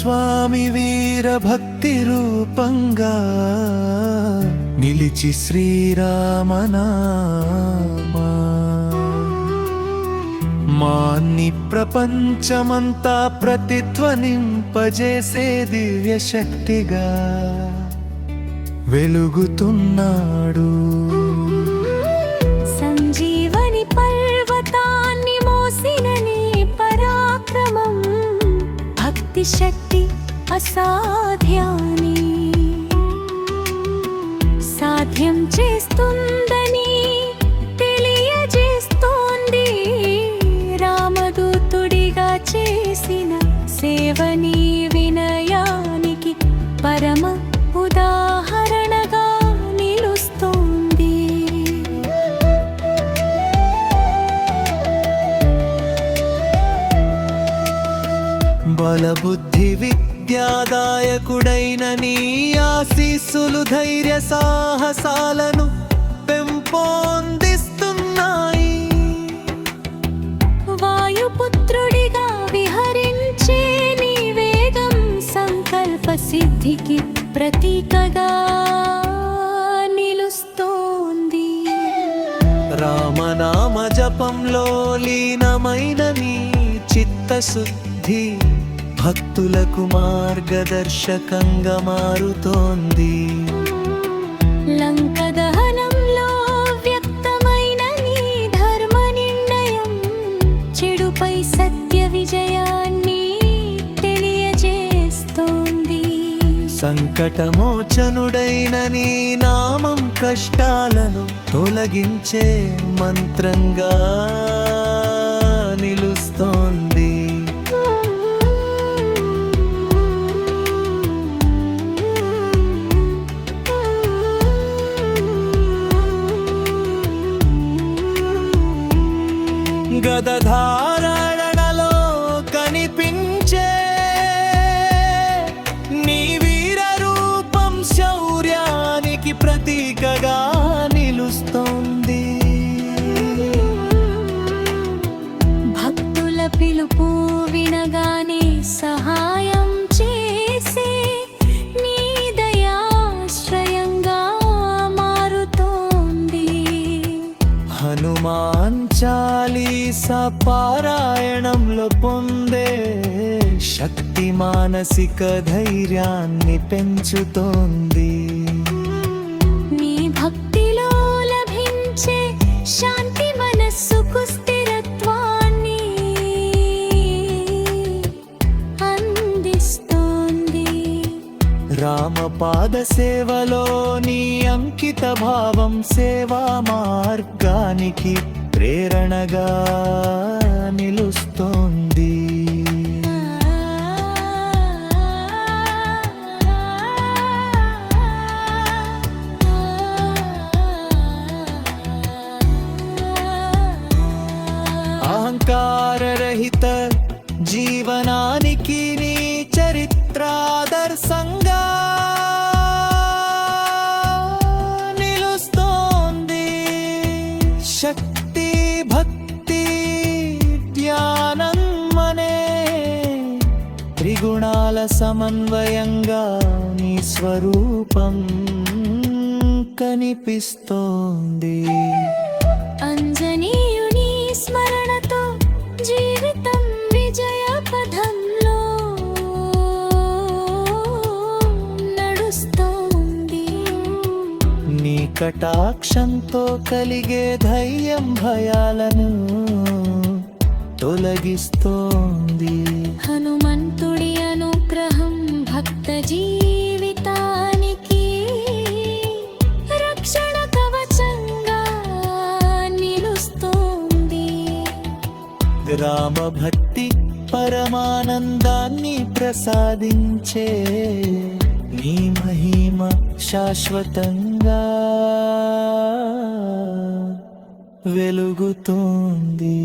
స్వామి వీరభక్తి రూపంగా నిలిచి శ్రీరామనామా మాన్ని ప్రపంచమంతా ప్రతిధ్వనింపజేసే దివ్య శక్తిగా వెలుగుతున్నాడు. సంజీవని పర్వతాన్ని మోసిన నీ పరాక్రమం భక్తి శక్తి అసాధ్యాన్ని సాధ్యం చేస్తుందని తెలియజేస్తోంది. రామదూతుడిగా చేసిన సేవని వినయానికి పరమ ఉదాహరణగా నిలుస్తోంది. బలబుద్ధి విద్యాదాయకుడైన నీ ఆశీస్సులు ధైర్య సాహసాలను పెంపొందిస్తున్నాయి. వాయుపుత్రుడిగా విహరించే నీ వేగం సంకల్ప సిద్ధికి ప్రతీకగా నిలుస్తోంది. రామనామ జపంలో లీనమైన నీ చిత్తశుద్ధి భక్తులకు మార్గదర్శకంగా మారుతోంది. లంక దహనంలో వ్యక్తమైన నీ ధర్మ నిర్ణయం చెడుపై సత్య విజయాన్ని తెలియజేస్తోంది. సంకటమోచనుడైన నీ నామం కష్టాలను తొలగించే మంత్రంగా నిలుస్తోంది. గదధారణలో కనిపించే నీ వీర రూపం శౌర్యానికి ప్రతీకగా నిలుస్తోంది. భక్తుల పిలుపు వినగానే సహాయం చేసే నీ దయాశ్రయంగా మారుతోంది. హనుమాన్ చాలీసా పారాయణంలో పొందే శక్తి మానసిక ధైర్యాన్ని పెంచుతోంది. నీ భక్తిలో లభించే శాంతి మనస్సుకు స్థిరత్వాన్ని అందిస్తోంది. రామపాద సేవలో నీ అంకిత భావం సేవా మార్గానికి ప్రేరణగా నిలుస్తోంది. అహంకారరహిత జీవనానికి నీ చరిత్రాదర్శంగా నిలుస్తోంది. శక్తి భక్తి జ్ఞానం అనే త్రిగుణాల సమన్వయంగా నీ స్వరూపం కనిపిస్తోంది. అంజనీయుని స్మరణతో జీవితం విజయ పథంలో నడుస్తోంది. నీ కటాక్షంతో కలిగే ధైర్యం భయాలను తొలగిస్తోంది. హనుమంతుడి అనుగ్రహం భక్త జీవితానికి రక్షణ కవచంగా నిలుస్తోంది. రామభక్తి పరమానందాన్ని ప్రసాదించే నీ మహిమ శాశ్వతంగా వెలుగుతోంది.